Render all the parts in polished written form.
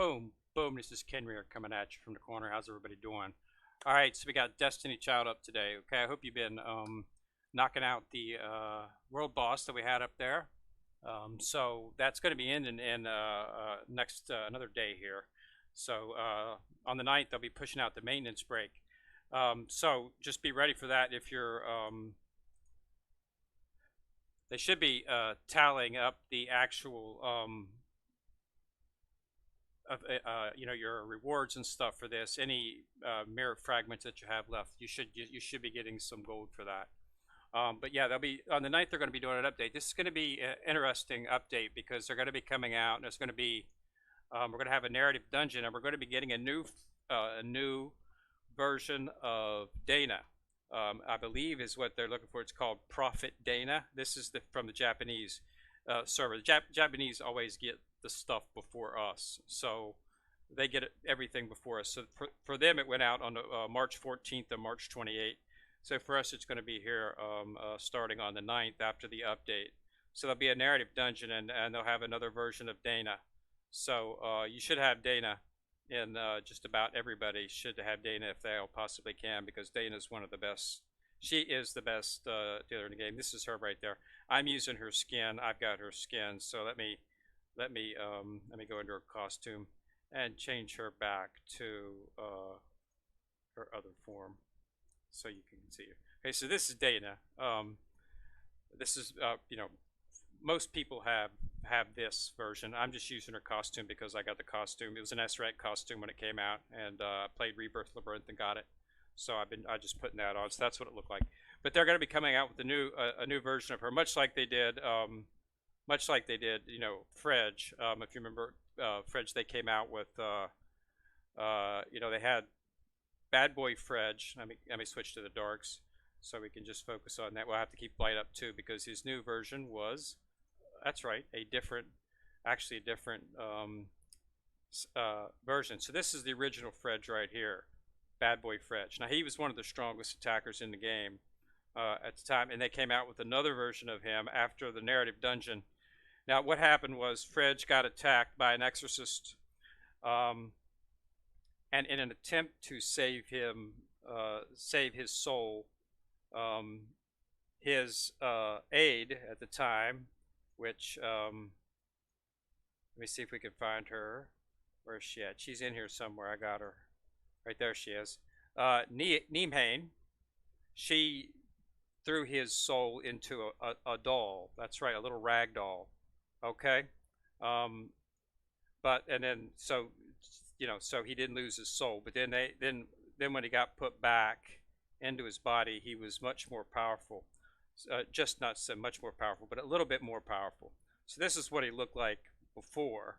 Boom, boom. This is Ken Rear coming at you from the corner. How's everybody doing? All right, so we got Destiny Child up today. Okay, I hope you've been knocking out the world boss that we had up there. So that's going to be in next another day here. So on the 9th, they'll be pushing out the maintenance break. So just be ready for that if you're. They should be tallying up the actual your rewards and stuff for this. Any mirror fragments that you have left, you should be getting some gold for that. But yeah, they'll be on the 9th. They're going to be doing an update. This is going to be an interesting update because they're going to be coming out, and it's going to be we're going to have a narrative dungeon, and we're going to be getting a new version of Dana. I believe is what they're looking for. It's called Prophet Dana. This is from the Japanese server. The Japanese always get the stuff before us, so they get everything before us. So for them, it went out on March 14th and March 28th. So for us, it's going to be here starting on the 9th after the update. So there'll be a narrative dungeon, and they'll have another version of Dana. So you should have Dana, and just about everybody should have Dana if they all possibly can, because Dana is one of the best. She is the best dealer in the game. This is her right there. I'm using her skin. I've got her skin. So let me go into her costume and change her back to her other form, so you can see her. Okay, so this is Dana. This is most people have this version. I'm just using her costume because I got the costume. It was an S-rank costume when it came out, and I played Rebirth Labyrinth and got it. So I just putting that on. So that's what it looked like. But they're going to be coming out with a new version of her, much like they did Fredge. If you remember Fredge, they came out with they had Bad Boy Fredge. Let me switch to the darks so we can just focus on that. We'll have to keep light up too because his new version was, that's right, a different version. So this is the original Fredge right here, Bad Boy Fredge. Now he was one of the strongest attackers in the game at the time, and they came out with another version of him after the narrative dungeon. Now what happened was Fredge got attacked by an exorcist, and in an attempt to save his soul, his aide at the time, which let me see if we can find her. Where is she at? She's in here somewhere. I got her. Right there she is. Nimhane. She threw his soul into a doll. That's right, a little rag doll. Okay. But and then so he didn't lose his soul. But then when he got put back into his body, he was much more powerful. Just not so much more powerful, but a little bit more powerful. So this is what he looked like before.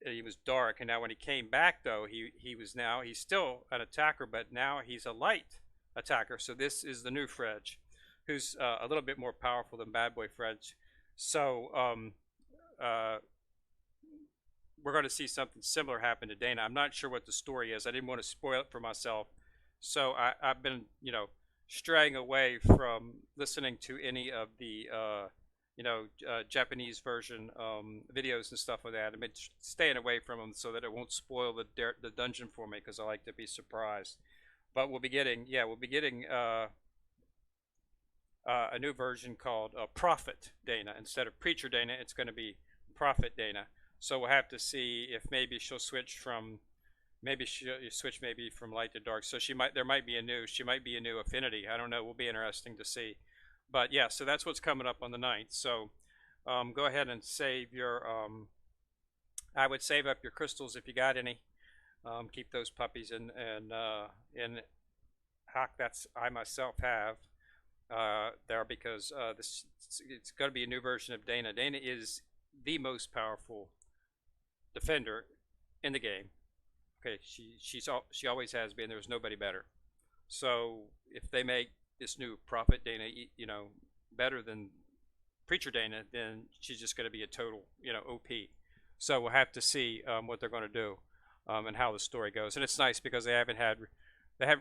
He was dark, and now when he came back, though, he's still an attacker, but now he's a light attacker. So this is the new Fredge, who's a little bit more powerful than Bad Boy Fredge. So we're going to see something similar happen to Dana. I'm not sure what the story is. I didn't want to spoil it for myself, so I've been straying away from listening to any of the Japanese version videos and stuff like that. I've been staying away from them so that it won't spoil the dungeon for me, because I like to be surprised. But we'll be getting a new version called Prophet Dana. Instead of Preacher Dana, it's going to be Prophet Dana. So we'll have to see if maybe she'll switch from light to dark. So she might be a new affinity. I don't know. Will be interesting to see. But yeah, so that's what's coming up on the 9th. So go ahead and save your I would save up your crystals if you got any. Keep those puppies in hock. That's I myself have there, because it's going to be a new version of Dana. Dana is the most powerful defender in the game. Okay, she always has been. There's nobody better. So if they make this new Prophet Dana, better than Preacher Dana, then she's just going to be a total, OP. So we'll have to see what they're going to do and how the story goes. And it's nice because they haven't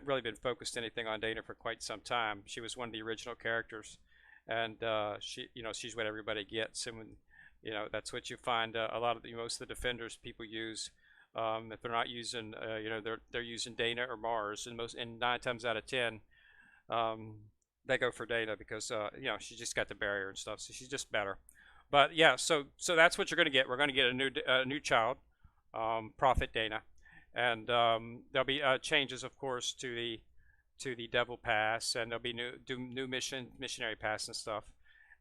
really been focused anything on Dana for quite some time. She was one of the original characters, and she's what everybody gets. And You know, that's what you find a lot of most of the defenders people use. If they're not using, they're using Dana or Mars, and 9 times out of 10, um, they go for Dana because she just got the barrier and stuff, so she's just better. But yeah, so that's what you're going to get. We're going to get a new child, Prophet Dana, and there'll be changes, of course, to the Devil Pass, and there'll be new missionary pass and stuff.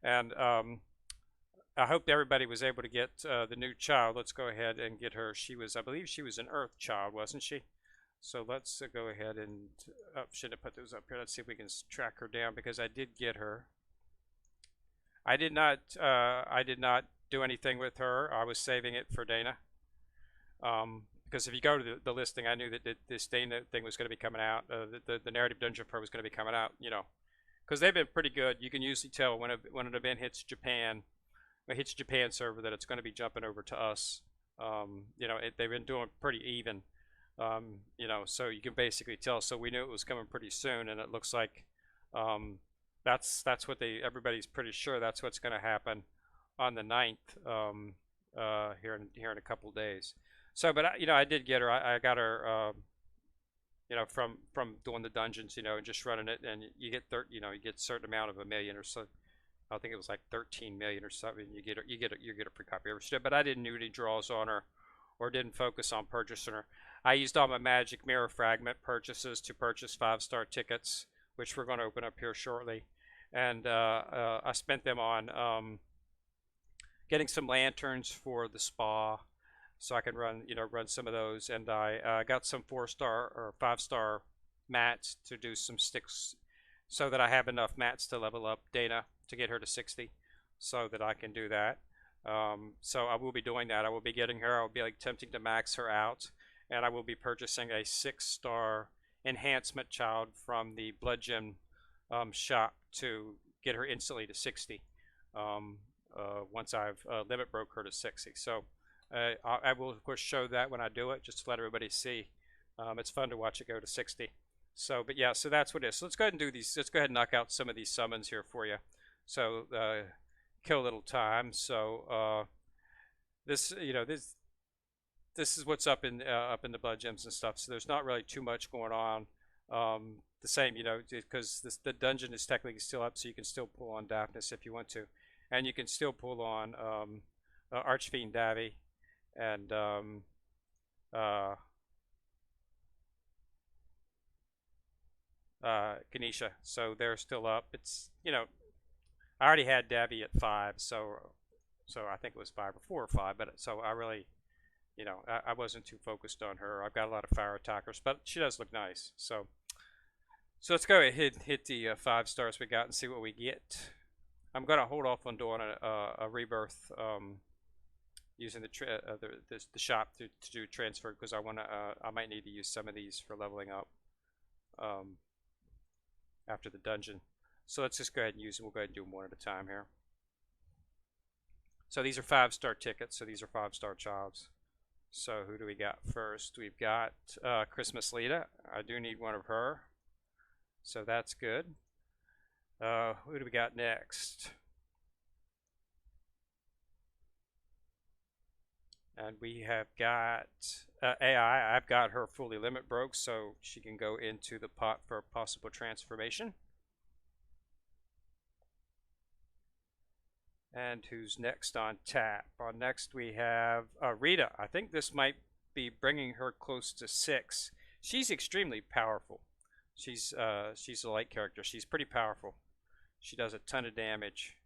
And I hope everybody was able to get the new child. Let's go ahead and get her. I believe she was an Earth child, wasn't she? So let's go ahead and, should have put those up here. Let's see if we can track her down because I did get her. I did not do anything with her. I was saving it for Dana. Because if you go to the listing, I knew that this Dana thing was going to be coming out. The narrative dungeon for was going to be coming out. Because they've been pretty good. You can usually tell when an event hits Japan, server, that it's going to be jumping over to us. They've been doing pretty even. So you can basically tell. So we knew it was coming pretty soon, and it looks like that's what everybody's pretty sure that's what's going to happen on the 9th here in a couple days. So, but I did get her. I got her, from doing the dungeons, and just running it, and you get you get a certain amount of a million or so. I think it was like 13 million or something. You get a free copy of her stuff. But I didn't do any draws on her, or didn't focus on purchasing her. I used all my magic mirror fragment purchases to purchase 5-star tickets, which we're going to open up here shortly, and I spent them on getting some lanterns for the spa, so I can run some of those, and I got some 4-star or 5-star mats to do some sticks, so that I have enough mats to level up Dana to get her to 60, so that I can do that. So I will be doing that. I will be getting her. I will be attempting to max her out, and I will be purchasing a 6-star enhancement child from the Blood Gem shop to get her instantly to 60. Once I've limit broke her to 60. So I will of course show that when I do it, just to let everybody see. It's fun to watch it go to 60. So, but yeah, so that's what it is. So let's go ahead and do these. Let's go ahead and knock out some of these summons here for you. So kill a little time. So this is what's up in the Blood Gems and stuff. So there's not really too much going on. The same, because the dungeon is technically still up, so you can still pull on Daphnis if you want to, and you can still pull on Archfiend Davi and Ganesha. So they're still up. It's I already had Davi at 5, so I think it was 5 or 4 or 5. But so I really, I wasn't too focused on her. I've got a lot of fire attackers, but she does look nice. So let's go ahead and hit the 5 stars we got and see what we get. I'm gonna hold off on doing a rebirth using the shop to do transfer, because I might need to use some of these for leveling up after the dungeon. So let's just go ahead and use them. We'll go ahead and do them one at a time here. So these are 5-star tickets. So these are 5-star childs. So who do we got first? We've got Christmas Lita. I do need one of her, so that's good. Who do we got next? And we have got AI. I've got her fully limit broke, so she can go into the pot for possible transformation. And who's next on tap? On next we have Rita. I think this might be bringing her close to 6. She's extremely powerful. She's a light character. She's pretty powerful. She does a ton of damage.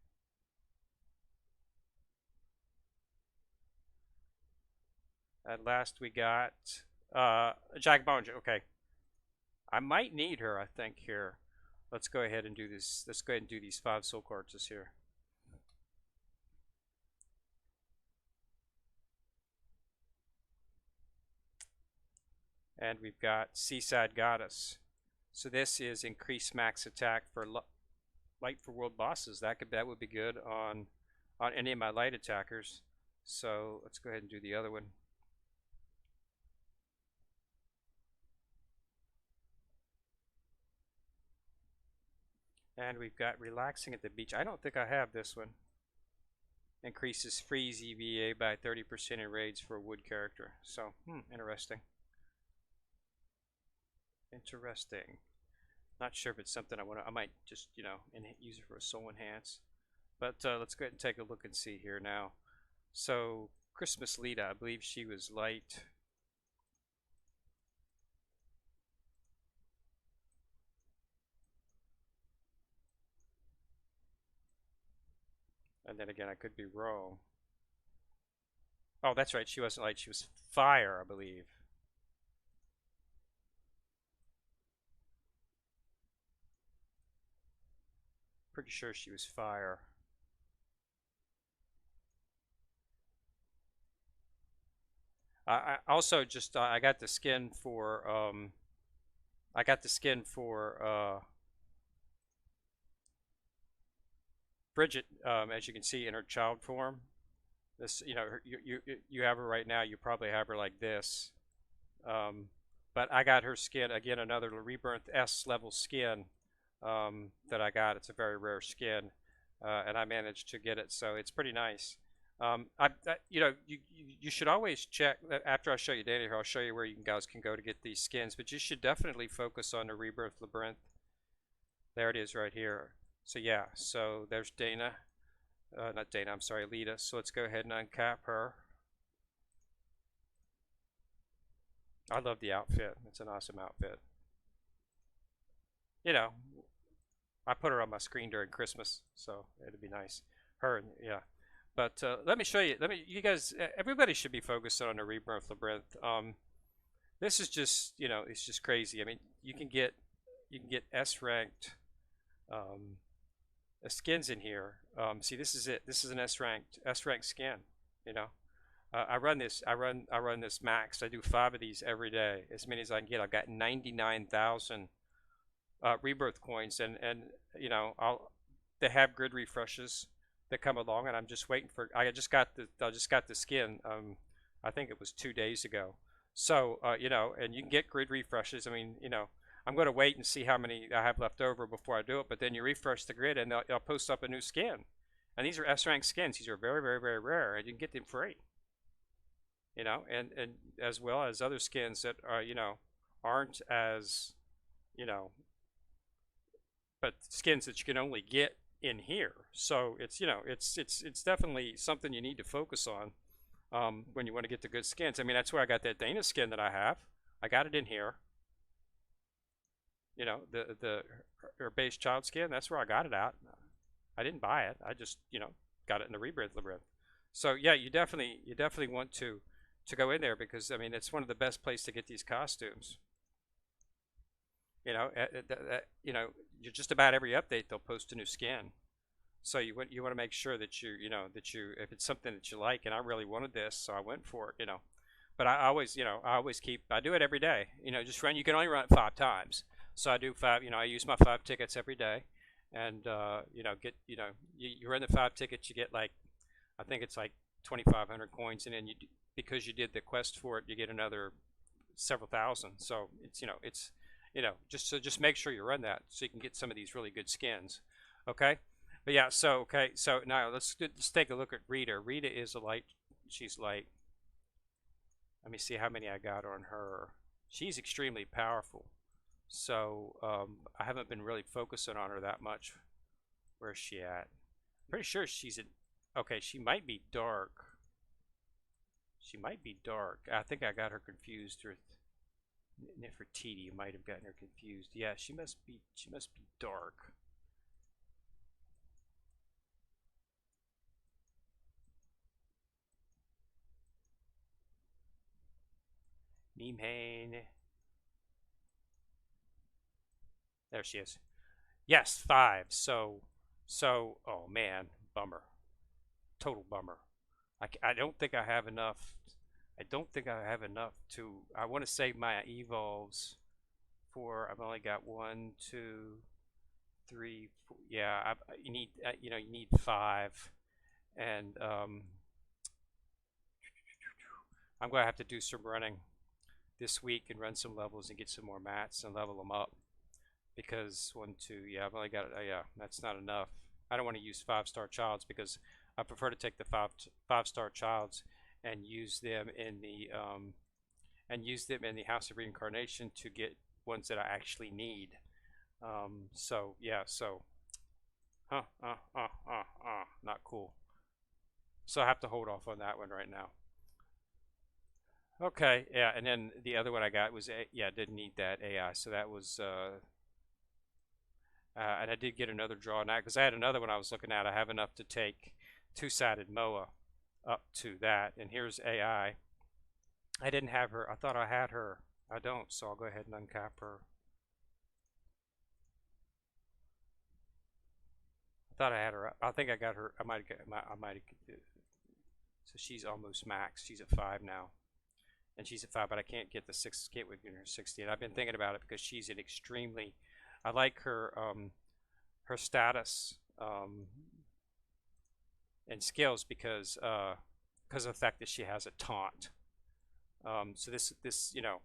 At last we got Jack Bonger. Okay, I might need her, I think, here. Let's go ahead and do this. Let's go ahead and do these 5 soul quartzes here. And we've got Seaside Goddess. So this is increased max attack for light for world bosses. That would be good on any of my light attackers. So let's go ahead and do the other one. And we've got Relaxing at the Beach. I don't think I have this one. increases freeze EVA by 30% in raids for a wood character. So, interesting. Interesting. Not sure if it's something I might just, use it for a soul enhance. But let's go ahead and take a look and see here now. So, Christmas Lita, I believe she was light. And then again, I could be wrong. Oh, that's right. She wasn't light. She was fire, I believe. Pretty sure she was fire. I also just I got the skin for Bridget, as you can see in her child form. This, you have her right now. You probably have her like this, but I got her skin again, another Rebirth S level skin that I got. It's a very rare skin, and I managed to get it, so it's pretty nice. You should always check after I show you data here. I'll show you where you guys can go to get these skins, but you should definitely focus on the Rebirth Labyrinth. There it is right here. So yeah, so there's Dana, not Dana, I'm sorry, Lita. So let's go ahead and uncap her. I love the outfit. It's an awesome outfit. I put her on my screen during Christmas, so it'd be nice. Her, yeah. But let me show you. You guys, everybody should be focused on the Rebirth Labyrinth. This is just, it's just crazy. I mean, you can get S ranked skins in here. See, this is it. This is an S ranked skin. I run this max. I do 5 of these every day, as many as I can get. I've got 99,000 Rebirth coins, and they have grid refreshes that come along, and I'm just waiting for. I just got the skin. I think it was 2 days ago. So and you can get grid refreshes. I mean, I'm going to wait and see how many I have left over before I do it. But then you refresh the grid, and they'll post up a new skin. And these are S rank skins. These are very, very, very rare, and you can get them free. And as well as other skins that are aren't as but skins that you can only get in here. So it's it's definitely something you need to focus on when you want to get the good skins. I mean, that's where I got that Dana skin that I have. I got it in here. Her base child skin. That's where I got it at. I didn't buy it. I just got it in the Rebirth Labyrinth. So yeah, you definitely want to go in there, because I mean it's one of the best places to get these costumes. Just about every update they'll post a new skin. So you want to make sure that if it's something that you like, and I really wanted this, so I went for it. But I always I do it every day. Just run. You can only run it 5 times. So I do 5. I use my 5 tickets every day, and you run the 5 tickets, you get like, I think it's like 2,500 coins, and then because you did the quest for it, you get another several thousand. So it's just make sure you run that so you can get some of these really good skins. Okay, but yeah, so now let's take a look at Rita. Rita is a light. She's light. Let me see how many I got on her. She's extremely powerful. So I haven't been really focusing on her that much. Where's she at? Pretty sure she's in. Okay, she might be dark. She might be dark. I think I got her confused with Nefertiti. Might have gotten her confused. Yeah, she must be dark. Nimhane. There she is. Yes, 5. So, oh man, bummer. Total bummer. I don't think I have enough. I don't think I have enough to. I want to save my evolves for. I've only got 1, 2, 3, 4. Yeah, you need. You need 5, and I'm gonna have to do some running this week and run some levels and get some more mats and level them up. Because 1, 2, yeah, I've only got, yeah, that's not enough. I don't want to use 5-star childs because I prefer to take the five-star childs and use them in the House of Reincarnation to get ones that I actually need. So yeah, so not cool. So I have to hold off on that one right now. Okay, yeah, and then the other one I got was didn't need that AI, so that was and I did get another draw now because I had another one I was looking at. I have enough to take two-sided Moa up to that, and here's AI. I didn't have her. I thought I had her. I don't, so I'll go ahead and uncap her. I thought I had her. I think I got her. I might have. So she's almost max. She's at 5 now, and she's at 5, but I can't get the 6. Can't get her 60. And I've been thinking about it because she's an extremely. I like her her status and skills because of the fact that she has a taunt. So this you know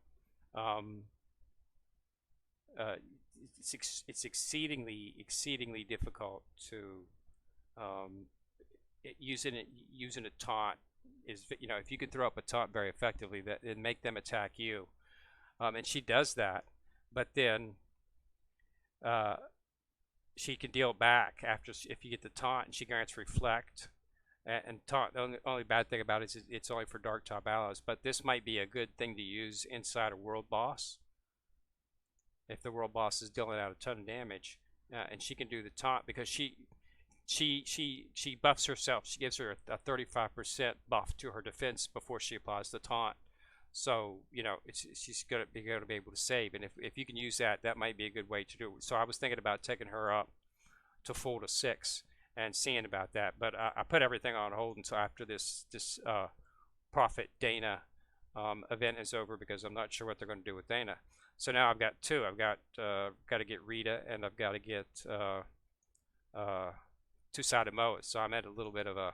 it's exceedingly difficult to using a taunt is, if you can throw up a taunt very effectively that and make them attack you, and she does that, but then she can deal back after if you get the taunt, and she grants reflect and taunt. The only bad thing about it is it's only for dark top allies, but this might be a good thing to use inside a world boss if the world boss is dealing out a ton of damage, and she can do the taunt because she buffs herself. She gives her a 35% buff to her defense before she applies the taunt. So she's going to be able to save, and if you can use that, that might be a good way to do it. So I was thinking about taking her up to full to 6 and seeing about that, but I put everything on hold until after this Prophet Dana event is over because I'm not sure what they're going to do with Dana. So now I've got 2. I've got to get Rita, and I've got to get two-sided Moas. So I'm at a little bit of a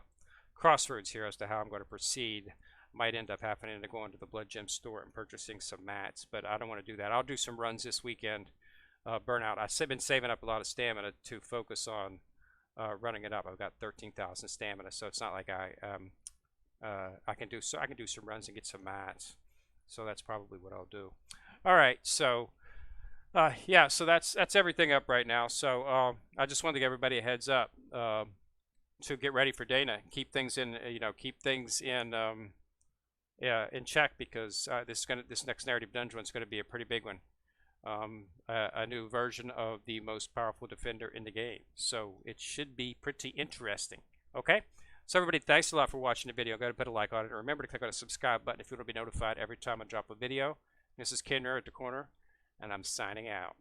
crossroads here as to how I'm going to proceed. Might end up having to go into the Blood Gem store and purchasing some mats, but I don't want to do that. I'll do some runs this weekend. Burnout. I've been saving up a lot of stamina to focus on running it up. I've got 13,000 stamina, so it's not like I can do some runs and get some mats. So that's probably what I'll do. All right, so yeah, so that's everything up right now. So I just wanted to give everybody a heads up to get ready for Dana. Keep things in in check because this next narrative dungeon is going to be a pretty big one. A new version of the most powerful defender in the game, so it should be pretty interesting. Okay, so everybody, thanks a lot for watching the video. Go ahead and put a like on it, and remember to click on the subscribe button if you want to be notified every time I drop a video. This is Ken Nerd at the Corner, and I'm signing out.